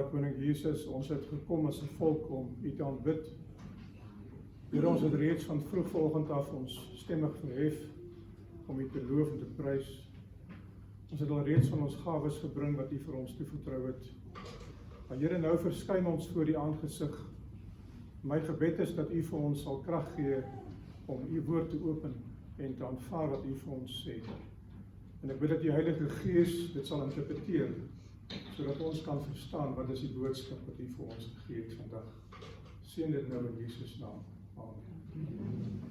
Dierbare Koning Jesus, ons het gekom as 'n volk om U te aanbid. Here, ons het reeds van vroeg vanoggend af ons stemme verhef om U te loof en te prys. Ons het al reeds van ons gawes gebring wat U vir ons toevertrou het. Maar Here, nou verskyn ons voor U aangesig. My gebed is dat U vir ons sal krag gee om U woord te open en te aanvaar wat U vir ons sê. En ek bid dat die Heilige Gees dit sal interpreteer, sodat ons kan verstaan wat is die boodskap wat U vir ons gegee het vandag. Seën dit nou in Jesus naam. Amen.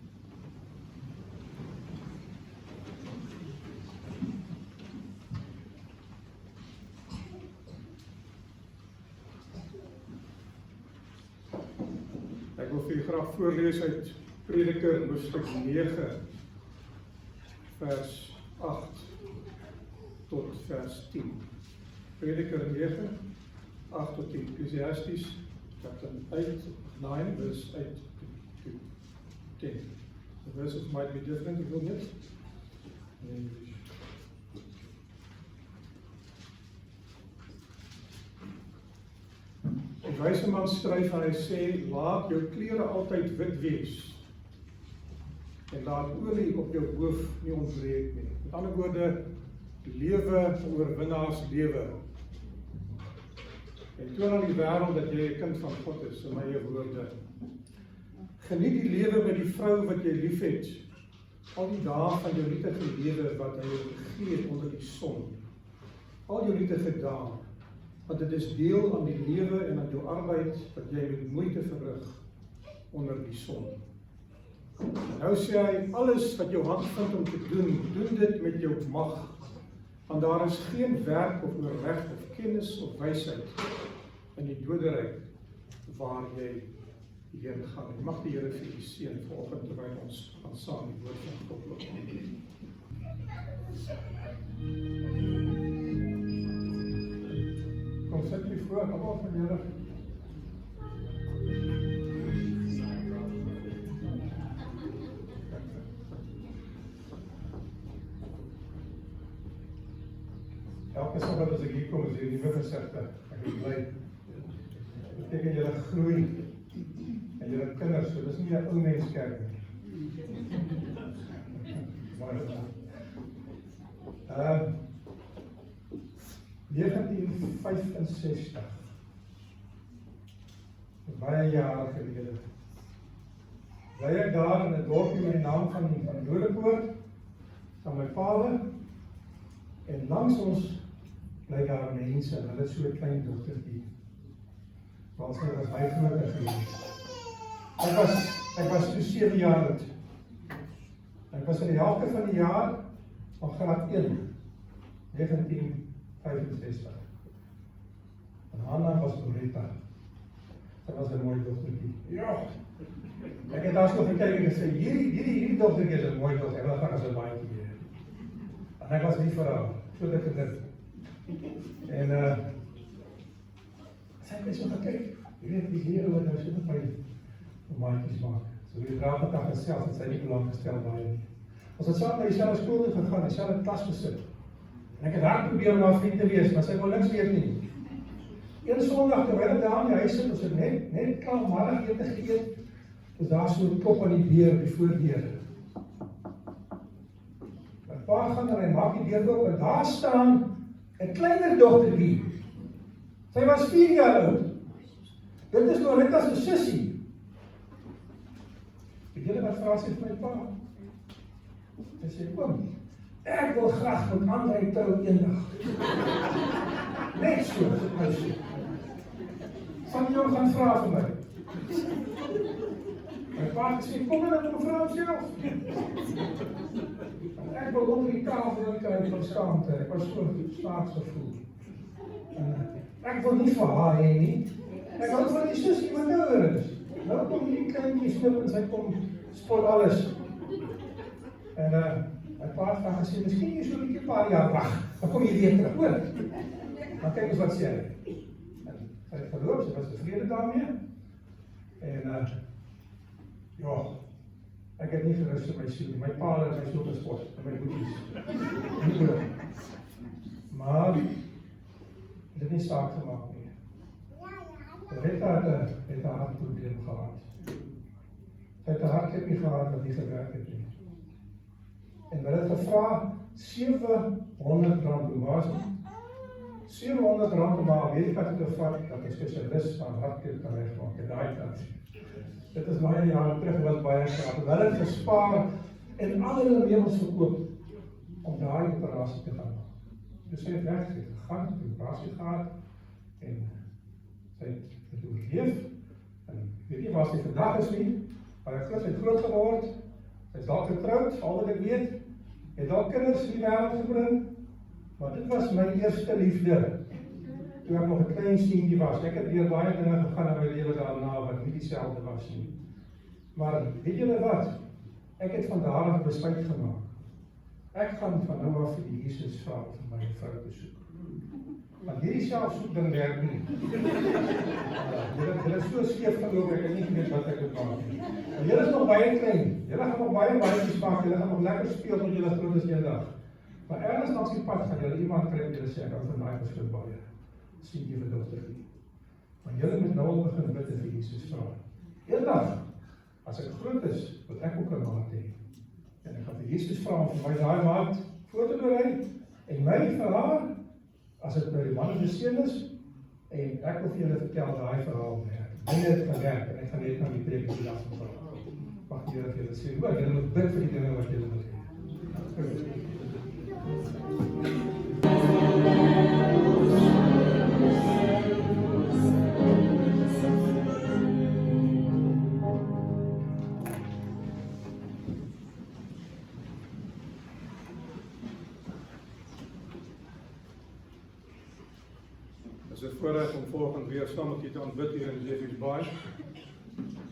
Ek wil vir u graag voorlees uit Prediker hoofstuk 9 vers 8 tot vers 10. Prediker 9, 8 tot 10. Ecclesiastes chapter 9, verse 8 to 10. The verses might be different, you will get in English. Die wyse man skryf en hy sê, laat jou klere altyd wit wees en laat olie op jou hoof nie ontbreek nie. Met ander woorde, lewe 'n oorwinnaars lewe. En toon aan die wêreld dat jy 'n kind van God is, in my eie woorde. Geniet die lewe met die vrou wat jy liefhet, al die dae van jou nietige lewe wat hy jou gegee het onder die son. Al jou nietige dae, want dit is deel aan die lewe en aan jou arbeid wat jy met moeite verrig onder die son. Nou sê hy, alles wat jou hand vind om te doen, doen dit met jou mag, want daar is geen werk of oorleg of kennis of wysheid in die doderyk waar jy heen gaan. En mag die Here vir u seën vanoggend terwyl ons gaan saam die woord van God loop. Kom sit u voor, almal van julle. Elke Sondag as ek hier kom, is hier nuwe gesigte. Ek is bly. Dit beteken julle groei en julle kinders, so dis nie 'n ou mens kerk nie. Maar 1965, baie jare gelede, bly ek daar in 'n dorpie met die naam van Lodepoort, van my vader, en langs ons bly daar mense, en hulle het so 'n klein dogtertjie, want sy was baie groter geweest. Ek was toe 7 jaar oud. Ek was in die helfte van die jaar van graad 1, 1965. En Hanna was Loretta. Sy was 'n mooi dogtertjie. Ja. Ek het daar so gekyk en gesê, hierdie dogtertjie is 'n mooi dogter, en wat gaan as 'n baadjie weer. En ek was lief vir haar, so dit gedink. En sy het my so gekyk, jy weet, die Here wat nou so baie maatjies maak. So die draagdag gesels, het sy nie belang gestel baie nie. Ons het saam na dieselfde skool toe gegaan, dieselfde klas gesit. En ek het hard probeer om haar vriend te wees, maar sy wil niks weet nie. Een Sondag, terwyl ek daar in die huis sit, ons het net klaar middagete geëet, was daar so 'n klop aan die deur, die voordeur. My pa gaan en hy maak die deur oop, en daar staan 'n kleiner dogtertjie. Sy was 4 jaar oud. Dit is Loretta se sussie. Weet julle wat vra sy vir my pa? Sy sê, oom, ek wil graag met André trou eendag. Net so, my sê. Van jou gaan vra vir my. My pa sê, kom en dan vra self. Ek wil onder die tafel kry van skaamte. Ek was so slaaks gevoel. Ek wil nie vir haar hê nie. Ek hou van die sussie wat ouer is. Nou kom die kleintjie snip en sy kom spot alles. En my pa het dan gesê, miskien jy so 'n paar jaar wag, dan kom jy weer terug, hoor. Maar kyk eens wat sê hy. En sy het verloop, sy was tevrede daarmee. En ja, ek het nie gerus in my siel. My pa het my so gespot, en my boeties. Nie oor. Maar dit het nie saak gemaak nie. Rita het 'n hartprobleem gehad. Sy het 'n hartklopie gehad wat nie gewerk het nie. En hulle het gevra R700, hoe was dit? R700 maar weet jy wat het gevat dat 'n spesialis van hartklop kan regmaak in daai tyd. Dit is baie jare terug was baie geld. Hulle het gespaar en al hulle meubels verkoop om daai operasie te gaan. Dus sy het weggegaan, die operasie gehad en sy het oorleef. En weet nie waar sy vandag is nie, maar sy het groot geword. Sy is dalk getroud, al wat ek weet. Het dalk kinders in die wêreld gebring. Maar dit was my eerste liefde. Toe ek nog 'n klein seentjie was. Ek het deur baie dinge gegaan in my lewe daarna wat nie dieselfde was nie. Maar weet julle wat? Ek het van daar af besluit gemaak. Ek gaan van nou af vir die Jesus vra om my vrou te soek. Want hierdie selfsoek ding werk nie. Julle is so skeef geloof, ek het nie geweet wat ek moet maak nie. En julle is nog baie klein. Julle gaan nog baie maak, julle gaan nog lekker speel tot julle groot is eendag. Maar ergens langs die pad gaan julle iemand kry en julle sê, ek hou van daai persoon baie. Sien jy vir dogter nie. Maar julle moet nou al begin bid en vir Jesus vra. Eendag, as ek groot is, wil ek ook 'n maat hê. En ek gaan vir Jesus vra om vir my daai maat voor te berei en my vir haar, as dit by die man en die seun is, en ek wil vir julle vertel daai verhaal werk. Myne het gewerk en ek gaan net na die preek die dag van vra. Mag die Here vir julle sê, hoor, julle moet bid vir die dinge wat julle wil hê. Dit is 'n voorreg om volgende weer saam met julle te aanbid hier in Jeppes Bay.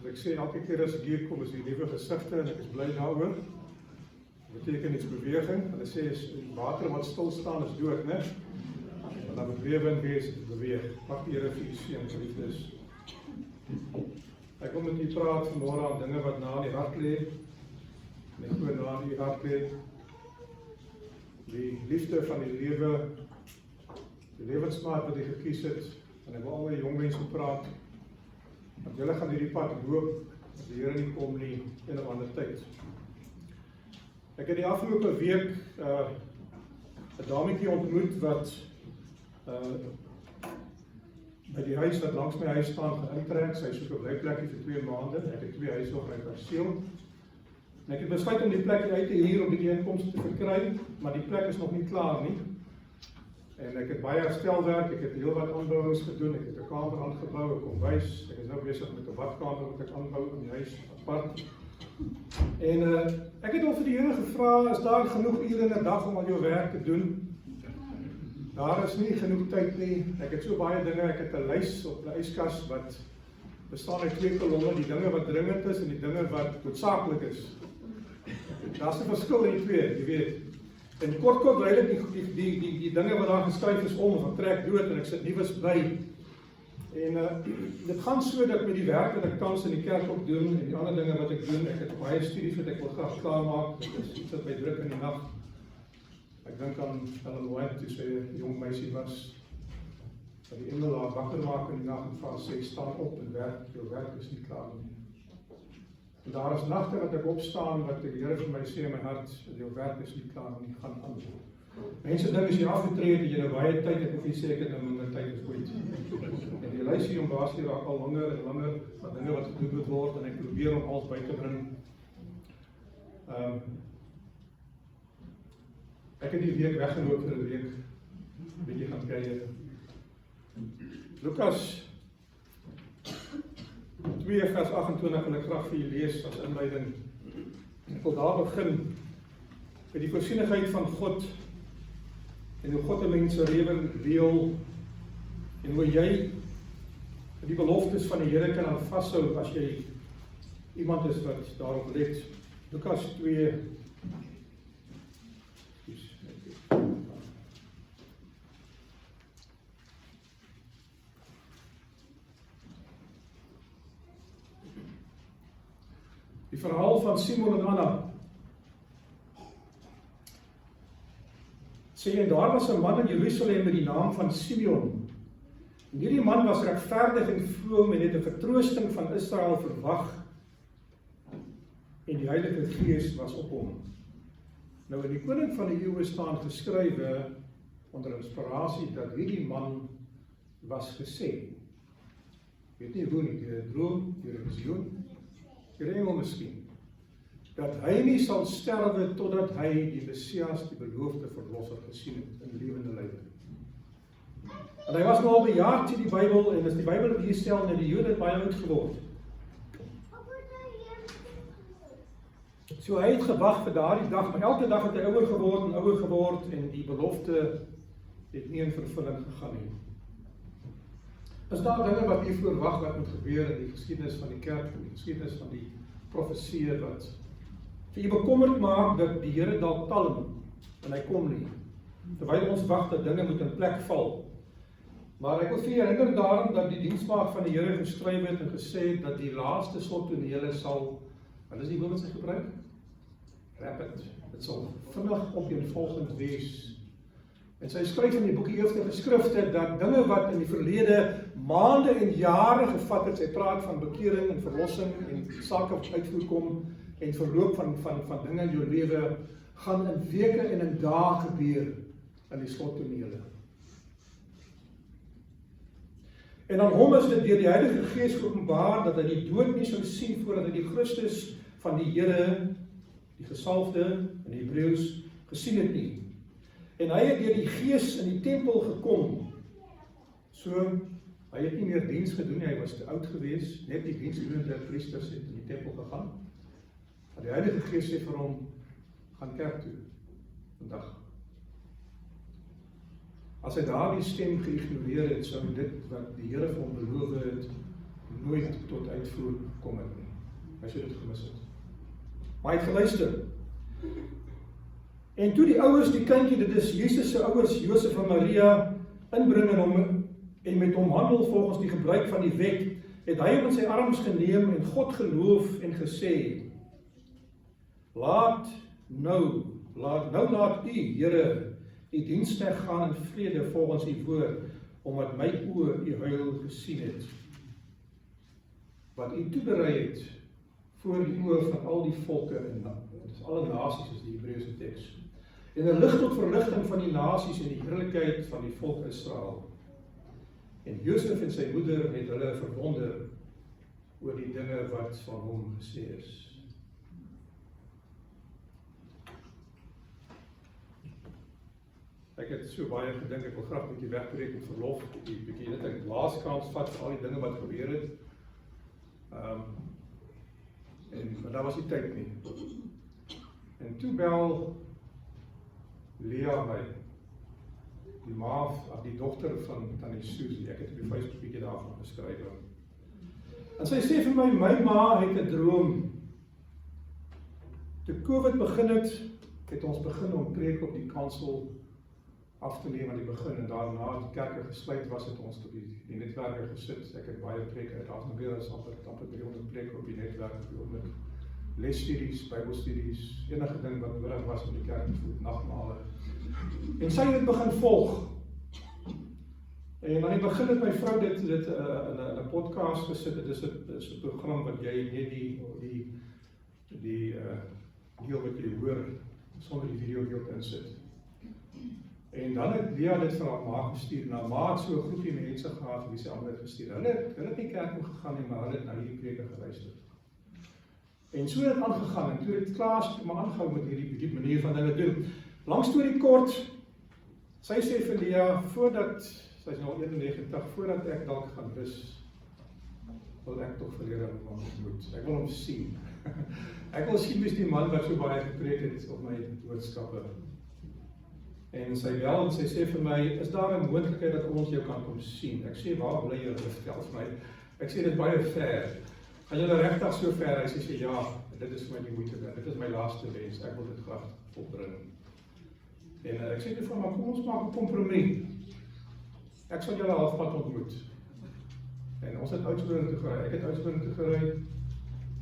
Ek sê elke keer as ek hier kom is die nuwe gesigte en ek is bly daaroor. Dit beteken iets beweging. Hulle sê is water wat stil staan is dood, né? En dan moet lewe wees beweeg. Mag die Here vir u seën, geliefdes. Ek wil met u praat vanmôre aan dinge wat na in die hart lê. En ek hoor na in die hart lê die liefde van die lewe. Die lewensmaat wat jy gekies het, en ek wil al die jong mense praat, want julle gaan hierdie pad loop, as die Here nie kom nie, een of ander tyd. Ek het die afgelope week 'n dametjie ontmoet wat by die huis wat langs my huis staan gaan uittrek. Sy soek 'n blyplekkie vir 2 maande. Ek het 2 huise op my perseel. En ek het besluit om die plekkie uit te huur om die inkomste te verkry, maar die plek is nog nie klaar nie. En ek het baie herstelwerk, ek het heel wat aanbouings gedoen, ek het 'n kamer aangebou, 'n kombuis, ek is nou besig met 'n badkamer wat ek aanbou in die huis apart. En ek het al vir die Here gevra, is daar genoeg ure in 'n dag om al jou werk te doen? Daar is nie genoeg tyd nie. Ek het so baie dinge, ek het 'n lys op die yskas wat bestaan uit 2 kolomme, die dinge wat dringend is en die dinge wat noodsaaklik is. Daar's 'n verskil in die twee, jy weet. En kort ruil ek die dinge wat daar geskryf is om, of ek trek dood en ek sit nuus by. En dit gaan so dat met die werk wat ek tans in die kerk ook doen, en die ander dinge wat ek doen, ek het baie studies wat ek wil graag klaarmaak, dit is iets wat my druk in die nag. Ek dink aan Ellen White, toe sy 'n jong meisie was, dat die engele haar wakker maak in die nag en van sê, staan op en werk, jou werk is nie klaar nie. En daar is nagte wat ek opstaan, wat die Here vir my sê in my hart, jou werk is nie klaar nie, gaan aan. Mense dink as jy afgetree het, jy nou baie tyd, ek hoef nie sê ek het nou minder tyd as ooit. En die lys hier om baas raak al langer en langer, van dinge wat gedoen moet word, en ek probeer om alles by te bring. Ek het die week weggeloop vir 'n week, 'n bietjie gaan kyk. Lukas 2 vers 28 wil ek graag vir julle lees as inleiding. Ek wil daar begin met die voorsienigheid van God en hoe God 'n mens se lewe deel en hoe jy die beloftes van die Here kan aan vashou as jy iemand is wat daarop let. Lukas 2 die verhaal van Simon en Anna. Sê en daar was 'n man in Jerusalem met die naam van Simeon. En hierdie man was regverdig en vroom en het 'n vertroosting van Israel verwag en die Heilige Gees was op hom. Nou in die Koning van die Eeue staan geskrywe onder inspirasie dat hierdie man was gesê. Weet nie hoe nie, deur 'n droom, deur 'n visioen, deur 'n engel miskien, dat hy nie sal sterwe totdat hy die Messias, die beloofde verlosser, gesien het in lewende lywe. En hy was nou al bejaard, sê die Bybel, en as die Bybel hier stel, en die Jode het baie oud geword. So hy het gewag vir daardie dag, maar elke dag het hy ouer geword en die belofte het nie in vervulling gegaan nie. Is daar dinge wat u verwag wat moet gebeur in die geskiedenis van die kerk, in die geskiedenis van die profeseë wat vir u bekommerd maak dat die Here dalk talm en hy kom nie, terwyl ons wag dat dinge moet in plek val. Maar ek wil vir u herinner daarom dat die diensmaag van die Here geskryf het en gesê het dat die laaste slottonele sal, wat is die woord wat sy gebruik? Rapid. Dit sal vinnig opeenvolgend wees. En sy skryf in die boek Eerste Geskrifte dat dinge wat in die verlede maande en jare gevat het, sy praat van bekering en verlossing en sake wat uitvoer kom en verloop van dinge in jou lewe, gaan in weke en in dae gebeur in die slottonele. En aan hom is dit deur die Heilige Gees geopenbaar dat hy die dood nie sou sien voordat hy die Christus van die Here, die gesalfde in Hebreëus, gesien het nie. En hy het deur die Gees in die tempel gekom. So, hy het nie meer diens gedoen nie, hy was te oud gewees, net die diensdoende priesters het in die tempel gegaan. Maar die Heilige Gees sê vir hom, gaan kerk toe, vandag. As hy daardie stem geïgnoreer het, sou dit wat die Here vir hom beloof het, nooit tot uitvoer kom het nie. Hy sou dit gemis het. Maar hy het geluister. En toe die ouers die kindjie, dit is Jesus se ouers, Josef en Maria, inbring en met hom handel volgens die gebruik van die wet, het hy hom in sy arms geneem en God geloof en gesê, laat u, Here, die diensknegt gaan in vrede volgens die woord, omdat my oë u heil gesien het. Wat u toeberei het voor die oë van al die volke en alle nasies is die Hebreëse teks. En 'n lig tot verligting van die nasies en die heerlikheid van die volk Israel. En Josef en sy moeder het hulle verwonder oor die dinge wat van hom gesê is. Ek het so baie gedink, ek wil graag met die wegtrek en verlof, bietjie net 'n laaskans vat vir al die dinge wat gebeur het. Maar daar was nie tyd nie. En toe bel Lea my, die dogter van Tannie Susie, ek het op die Facebook bietjie daarvan geskryf. En sy sê vir my ma het 'n droom. Toe COVID begin het ons begin om preek op die kansel af te neem aan die begin, en daarna as die kerke gesluit was, het ons op die netwerke gesit. Ek het baie preke, daar was weer as amper 300 preke op die netwerk, met lesstudies, bybelstudies, enige ding wat nodig was om die kerk te voed, nagmale. En sy het begin volg. En aan die begin het my vrou dit in 'n podcast gesit. Dit is 'n program wat jy net die deel wat jy hoor sonder die video beeld insit. En dan het Lea dit vir haar ma gestuur. Nou ma het so 'n groepie mense gehad wie sy almal het gestuur. Hulle het nie kerk toe gegaan nie, maar hulle het na hierdie preke geluister. En so het dit aangegaan, en toe het Klaas maar aangehou met hierdie manier van dinge doen. Lang storie kort, sy sê vir Lea, sy is nou 91, voordat ek dalk gaan rus, wil ek tog vir Here ontmoet. Ek wil hom sien. Ek wil sien wie is die man wat so baie gepreek het op my boodskappe. En sy bel en sy sê vir my, is daar 'n moontlikheid dat ons jou kan kom sien? Ek sê, waar bly jy? Vertel vir my. Ek sê, dit is baie ver. Gaan julle regtig so ver? Sy sê, ja, dit is vir my die moeite werd. Dit is my laaste wens. Ek wil dit graag volbring. En ek sê vir my, kom ons maak 'n kompromie. Ek sal julle halfpad ontmoet. En ons het Oudtshoorn toe gery. Ek het Oudtshoorn toe gery.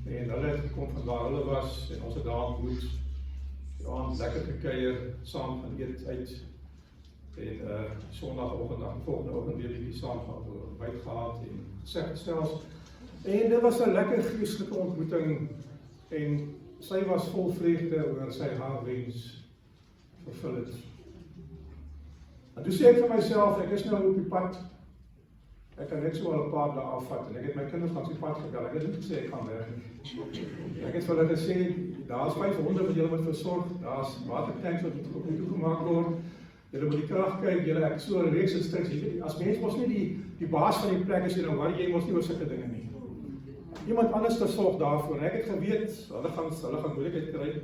En hulle het gekom van waar hulle was en ons het daar ontmoet. Die aand lekker gekuier, saam gaan eet uit. En sondagoggend, dan volgende oggend weer bietjie saam byt gehad en gesels. En dit was 'n lekker geestelike ontmoeting en sy was vol vreugde oor sy haar wens vervul het. En toe sê ek vir myself, ek is nou op die pad. Ek kan net so al 'n paar dae afvat en ek het my kinders langs die pad gebel. Ek het nie gesê ek gaan weg nie. Ek het vir hulle gesê, daar's 5 honde wat julle moet versorg, daar's watertanks wat moet toegemaak word. Julle moet die krag kyk, julle ek so 'n reeks instruksies. As mens mos nie die baas van die plek is, dan worry jy mos nie oor sulke dinge nie. Iemand anders te sorg daarvoor. En ek het geweet, hulle gaan moeilikheid kry,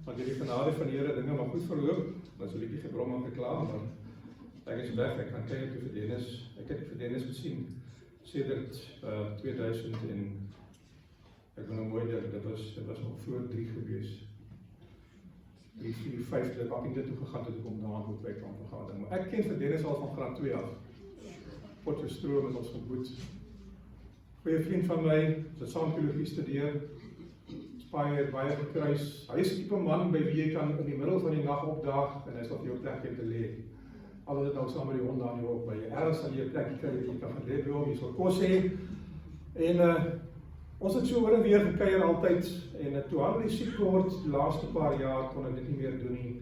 want hierdie genade van die Here dinge maar goed verloop. Dan sou ek nie gebrom en gekla, maar ek is weg, ek kan kyk vir Dennis. Ek het vir Dennis gesien sedert 2000 en ek wil nou mooi dink, dit was nog voor 3 gewees. 3, 4, 5, ek het nie toe gegaan toe ek om na aan moet by kan vergadering. Maar ek ken vir Dennis al van graad 2 af. Potchefstroom het ons ontmoet. Goeie vriend van my, het saam teologie studeer, baie gekruis. Hy is die tipe man by wie jy kan in die middel van die nag opdaag en hy sal vir jou plek te lê. Al is dit nou saam met die honde aan jou op by jy. Ergens sal jy 'n plek kry waar jy kan gaan lê by hom, jy sal kos hê. En ons het so oor en weer gekuier altyd en toe Harry siek geword die laaste paar jaar kon ek dit nie meer doen nie,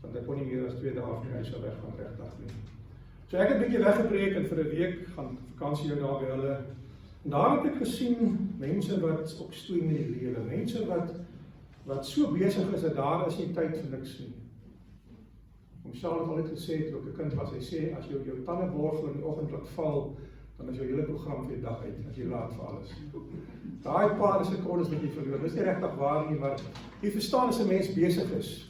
want ek kon nie meer as 2 dae van die huis weg gaan regtig nie. So ek het 'n bietjie weggebreek en vir 'n week gaan vakansie hou daar by hulle. En daar het ek gesien mense wat opstoei met die lewe, mense wat so besig is dat daar is nie tyd vir niks nie. Michelle het altyd gesê, toe ek 'n kind was, hy sê, as jou tandeborsel in die oggend laat val, dan is jou hele program vir die dag uit, as jy laat vir alles. Daai paar sekondes wat jy verloor, dis nie regtig waar nie, maar jy verstaan as 'n mens besig is.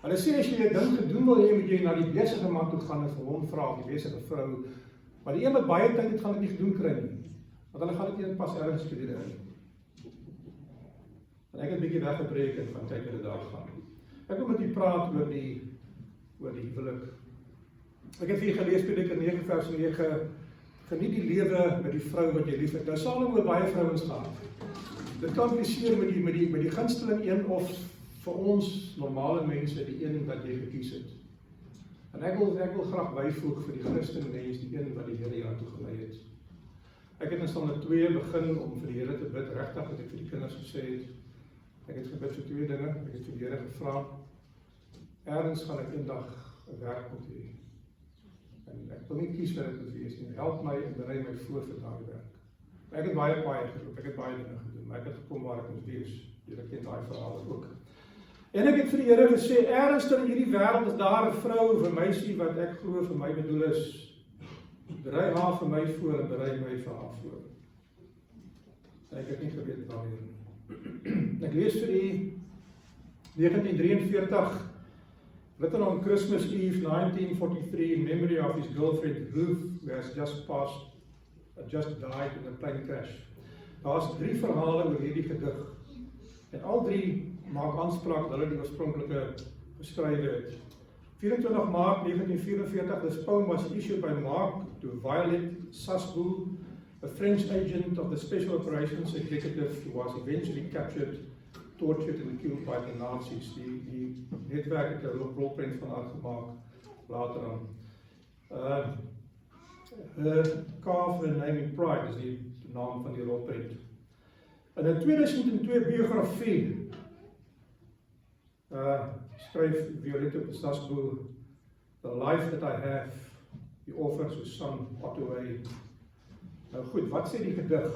Hulle sê as jy 'n ding gedoen wil hê, moet jy na die besige man toe gaan en vir hom vra, of die besige vrou, maar die een met baie tyd het gaan dit nie gedoen kry nie, want hulle gaan dit nie pas ergens studeer nie. En ek het 'n bietjie weggebreek en van tyd met daar gaan. Ek wil met u praat oor die huwelik. Ek het hier gelees Prediker 9 vers 9, geniet die lewe met die vrou wat jy liefhet. Nou Salomo baie vrouens gehad. Dit kan impliseer met die gunsteling een of vir ons normale mense die een wat jy gekies het. En ek wil graag byvoeg vir die Christen mens die een wat die Here jou toe gelei het. Ek het in Psalm 2 begin om vir die Here te bid, regtig wat ek vir die kinders gesê het. Ek het gebid vir 2 dinge. Ek het vir die Here gevra, ergens gaan ek eendag 'n werk moet hê. En ek wil nie kies wat dit moet wees nie. Help my en berei my voor vir daardie werk. Ek het baie geloop, ek het baie dinge gedoen, maar ek het gekom waar ek moet wees. Julle ken daai verhaal ook. En ek het vir die Here gesê, ergens in hierdie wêreld is daar 'n vrou of 'n meisie wat ek glo vir my bedoel is. Berei haar vir my voor en berei my vir haar voor. En ek het nie geweet wanneer nie. Ek lees vir u 1943, written on Christmas Eve 1943 in memory of his girlfriend Ruth, who has just died in a plane crash. Daar's 3 verhale oor hierdie gedig. En al 3 maak aanspraak dat hulle die oorspronklike geskrywe het. 24 Maart 1944, this poem was issued by Mark to Violet Sasbou, a French agent of the Special Operations Executive who was eventually captured, tortured and killed by the Nazis. Die netwerk het 'n rolprent van haar gemaak later aan. Her Carve Her Name in Pride is die naam van die rolprent. In 'n 2002 biografie skryf Violetta Sasbou, The Life That I Have, die author Susan Ottaway. Nou goed, wat sê die gedig?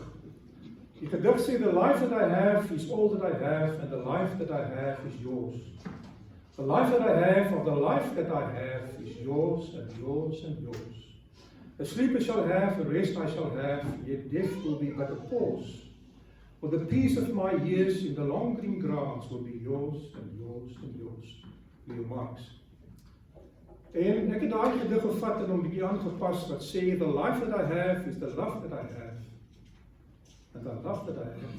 Die gedig sê, the life that I have is all that I have, and the life that I have is yours. The life that I have of the life that I have is yours and yours and yours. A sleep I shall have, a rest I shall have, yet death will be but a pause. For the peace of my years in the long green grass will be yours and yours and yours. Leo Marx. En ek het daai gedig gevat en hom bietjie aangepas wat sê, the life that I have is the love that I have. And the love that I have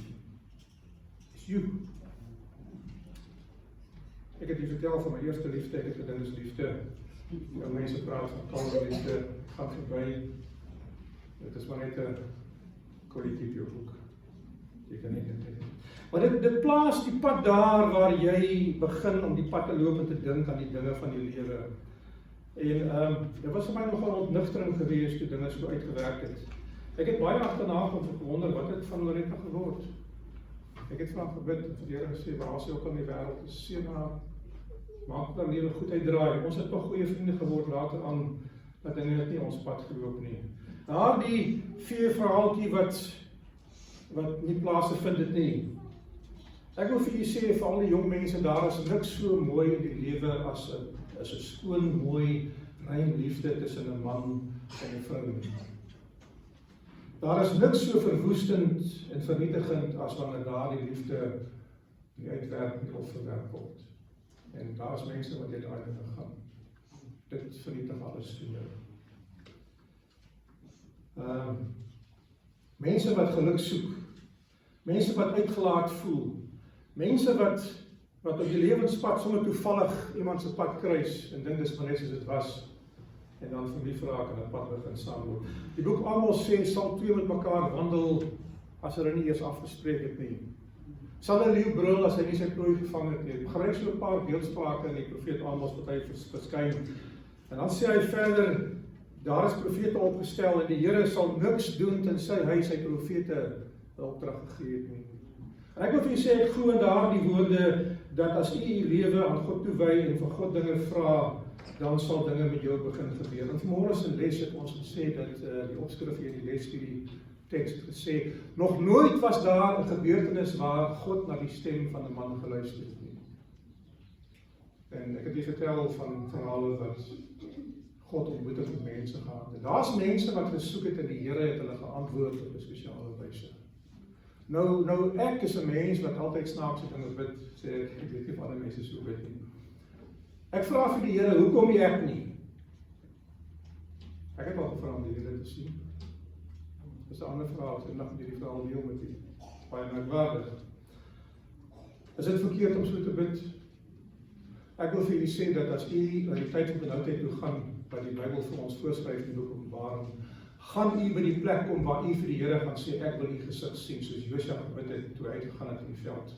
is you. Ek het vertel van my eerste liefde, ek het gedink dis liefde. Nou mense praat van kalme liefde, gaan verby. Dit is maar net 'n kolletjie op jou boek. Jy kan nie dit. Maar dit plaas die pad daar waar jy begin om die pad te loop en te dink aan die dinge van die lewe. En dit was vir my nogal ontnigtering geweest toe dinge so uitgewerk het. Ek het baie agterna gewonder wat het van Loretta geword. Ek het vanaf gebid en vir die Here gesê, waar sy ook al in die wêreld is, seën haar, maak dat lewe goed uitdraai. Ons het nog goeie vriende geword later aan, dat dinge het nie ons pad geloop nie. Daardie veeverhaaltjie wat nie plaas vind het nie. Ek wil vir julle sê, vir al die jong mense, daar is niks so mooi in die lewe as 'n skoon, mooi, rein liefde tussen 'n man en 'n vrou. Daar is niks so verwoestend en vernietigend as wanneer daardie liefde nie uitwerk nie of verwerp word. En daar is mense wat daai dinge gaan. Dit vernietig alles toe. Mense wat geluk soek, mense wat uitgelaat voel, mense wat op die lewenspad sommer toevallig iemand se pad kruis en dink dis maar net soos dit was, en dan vir wie vraag en 'n pad begin saamloop. Die boek Amos sê, sal twee met mekaar wandel as hulle nie eers afgespreek het nie. Sal 'n leeu brul as hy nie sy prooi gevang het nie. Gebruik so 'n paar beeldsprake in die profeet Amos wat hy verskyn. En dan sê hy verder, daar is profete opgestel en die Here sal niks doen tensy hy sy profete 'n opdrag gegee het nie. En ek wil vir julle sê, ek glo in daardie woorde, dat as u lewe aan God toewy en van God dinge vra, dan sal dinge met jou begin gebeur. En vanmôre se les het ons gesê dat die opskrif hier in die lesstudie teks het gesê, nog nooit was daar 'n gebeurtenis waar God na die stem van 'n man geluister het nie. En ek het hier vertel van verhale wat God ontmoet het met mense gehad. En daar's mense wat gesoek het en die Here het hulle geantwoord op 'n spesiale wyse. Nou ek is 'n mens wat altyd snaakse dinge bid, sê ek weet nie of ander mense so bid nie. Ek vra vir die Here, hoekom nie ek nie? Ek het al gevra om die Here te sien. Dis 'n ander vraag, ek mag hierdie verhaal deel met u. Baie merkwaardig. Is dit verkeerd om so te bid? Ek wil vir julle sê dat as u na die tyd van benoudheid toe gaan, wat die Bybel vir ons voorskryf in die Openbaring, gaan u by die plek kom waar u vir die Here gaan sê, ek wil u gesig sien, soos Josua gebid het toe hy uitgegaan het in die veld.